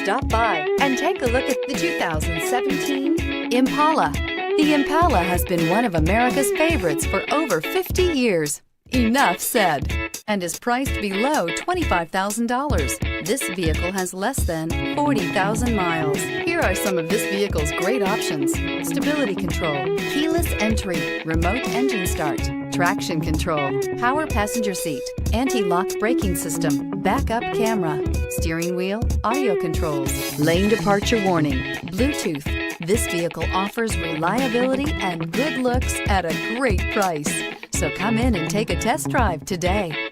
Stop by and take a look at the 2017 Impala. The Impala has been one of America's favorites for over 50 years. Enough said, and is priced below $25,000. This vehicle has less than 40,000 miles. Here are some of this vehicle's great options: stability control, keyless entry, remote engine start, traction control, power passenger seat, anti-lock braking system, backup camera, steering wheel audio controls, lane departure warning, Bluetooth. This vehicle offers reliability and good looks at a great price. So come in and take a test drive today.